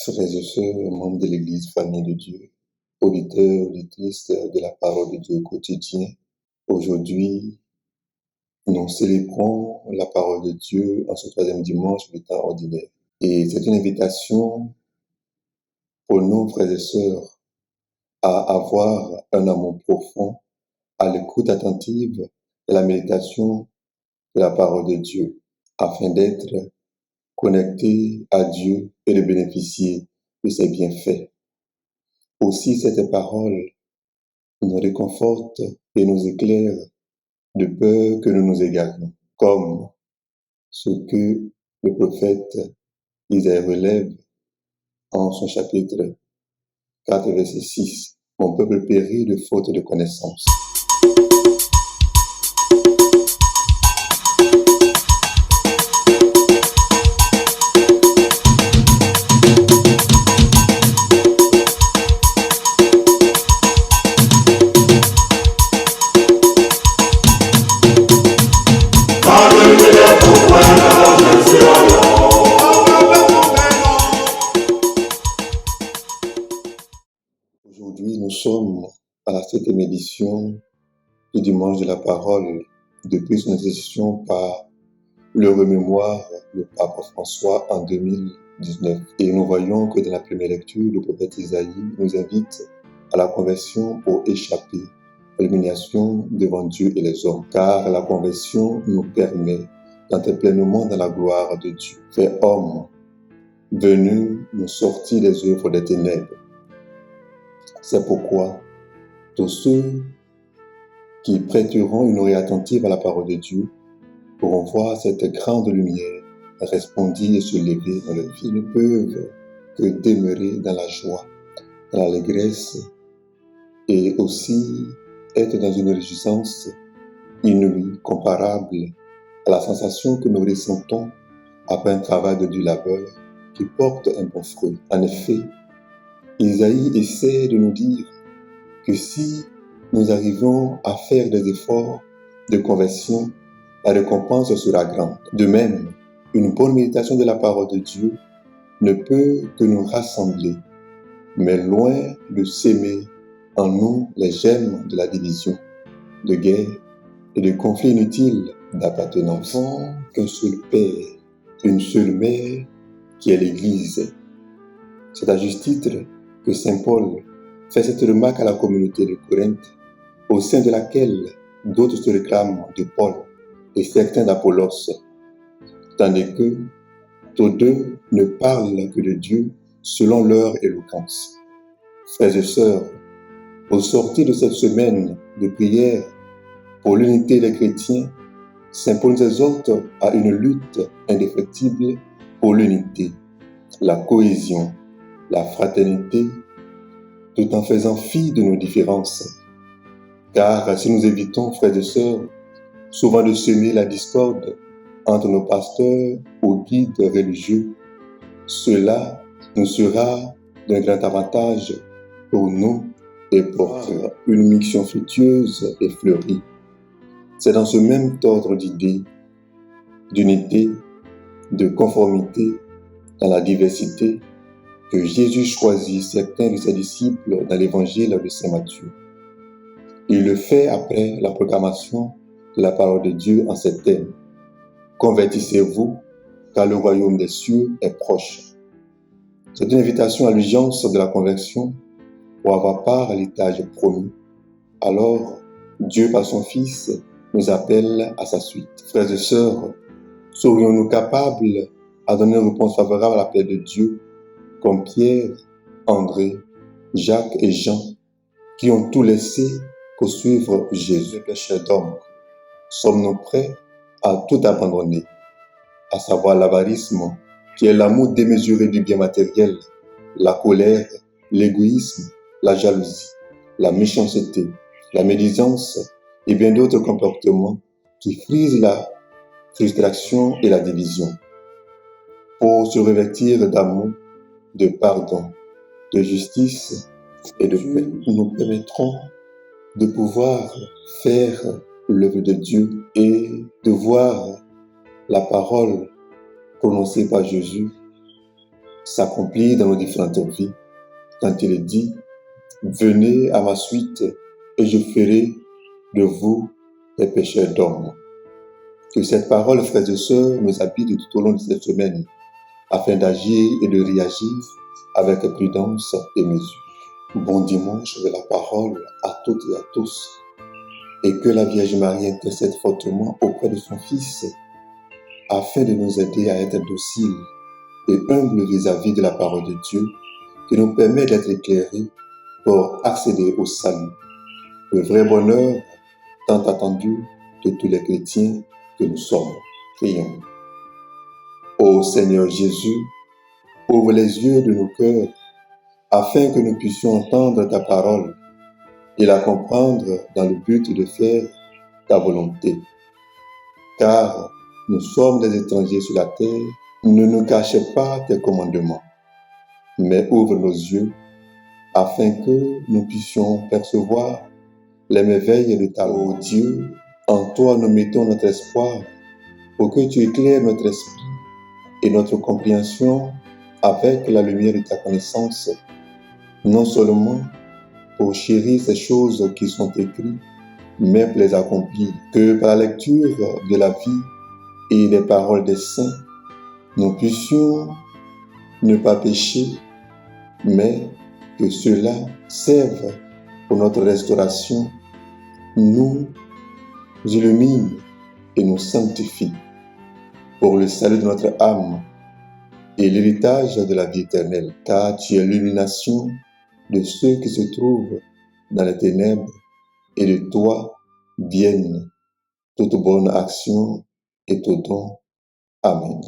Frères et sœurs, membres de l'Église, famille de Dieu, auditeurs, auditrices de la parole de Dieu au quotidien, aujourd'hui, nous célébrons la parole de Dieu en ce troisième dimanche du temps ordinaire. Et c'est une invitation pour nous, frères et sœurs, à avoir un amour profond, à l'écoute attentive de la méditation de la parole de Dieu, afin d'être connectés à Dieu et de bénéficier de ses bienfaits. Aussi, cette parole nous réconforte et nous éclaire de peur que nous nous égarions, comme ce que le prophète Isaïe relève en son chapitre 4, verset 6. « Mon peuple périt de faute de connaissance. » Aujourd'hui, nous sommes à la 7e édition du Dimanche de la Parole, depuis son institution par le remémoire le pape François en 2019. Et nous voyons que dans la première lecture, le prophète Isaïe nous invite à la conversion pour échapper à l'humiliation devant Dieu et les hommes. Car la conversion nous permet d'entrer pleinement dans la gloire de Dieu, fait homme, venu nous sortir des œuvres des ténèbres. C'est pourquoi tous ceux qui prêteront une oreille attentive à la parole de Dieu pourront voir cette grande lumière resplendir et se lever dans leur vie. Ils ne peuvent que demeurer dans la joie, dans l'allégresse et aussi être dans une réjouissance inouïe, comparable à la sensation que nous ressentons après un travail de dur labeur qui porte un bon fruit. En effet, Isaïe essaie de nous dire que si nous arrivons à faire des efforts de conversion, la récompense sera grande. De même, une bonne méditation de la parole de Dieu ne peut que nous rassembler, mais loin de s'aimer en nous les gemmes de la division, de guerre et de conflits inutiles d'appartenance. Nous n'avons qu'un seul Père, une seule Mère, qui est l'Église. C'est à juste titre que Saint Paul fait cette remarque à la communauté de Corinthe, au sein de laquelle d'autres se réclament de Paul et certains d'Apollos, tandis que tous deux ne parlent que de Dieu selon leur éloquence. Frères et sœurs, au sortir de cette semaine de prière pour l'unité des chrétiens, Saint Paul nous exhorte à une lutte indéfectible pour l'unité, la cohésion, la fraternité, tout en faisant fi de nos différences. Car si nous évitons, frères et sœurs, souvent de semer la discorde entre nos pasteurs ou guides religieux, cela nous sera d'un grand avantage pour nous et pour une mission fructueuse et fleurie. C'est dans ce même ordre d'idées, d'unité, de conformité, dans la diversité, que Jésus choisit certains de ses disciples dans l'évangile de Saint Matthieu. Il le fait après la proclamation de la parole de Dieu en ces termes. Convertissez-vous, car le royaume des cieux est proche. C'est une invitation à l'urgence de la conversion pour avoir part à l'héritage promis. Alors, Dieu, par son Fils, nous appelle à sa suite. Frères et sœurs, serions-nous capables à donner une réponse favorable à l'appel de Dieu, comme Pierre, André, Jacques et Jean, qui ont tout laissé pour suivre Jésus, pécheur d'homme? Sommes-nous prêts à tout abandonner, à savoir l'avarisme, qui est l'amour démesuré du bien matériel, la colère, l'égoïsme, la jalousie, la méchanceté, la médisance et bien d'autres comportements qui frisent la frustration et la division, pour se revêtir d'amour, de pardon, de justice et de paix. Nous permettrons de pouvoir faire l'œuvre de Dieu et de voir la parole prononcée par Jésus s'accomplit dans nos différentes vies quand il dit « Venez à ma suite et je ferai de vous des pêcheurs d'hommes ». Que cette parole, frères et sœurs, nous habite tout au long de cette semaine afin d'agir et de réagir avec prudence et mesure. Bon dimanche de la parole à toutes et à tous, et que la Vierge Marie intercède fortement auprès de son Fils afin de nous aider à être dociles et humbles vis-à-vis de la parole de Dieu qui nous permet d'être éclairés pour accéder au salut, le vrai bonheur tant attendu de tous les chrétiens que nous sommes. Prions. Ô Seigneur Jésus, ouvre les yeux de nos cœurs afin que nous puissions entendre ta parole et la comprendre dans le but de faire ta volonté. Car nous sommes des étrangers sur la terre, ne nous cache pas tes commandements, mais ouvre nos yeux afin que nous puissions percevoir les merveilles de ta loi. Dieu, en toi nous mettons notre espoir pour que tu éclaires notre esprit et notre compréhension avec la lumière de ta connaissance, non seulement pour chérir ces choses qui sont écrites, mais pour les accomplir. Que par la lecture de la vie et des paroles des saints, nous puissions ne pas pécher, mais que cela serve pour notre restauration, nous illumine et nous sanctifie pour le salut de notre âme et l'héritage de la vie éternelle, car tu es l'illumination de ceux qui se trouvent dans les ténèbres, et de toi viennent toute bonne action et tout don. Amen.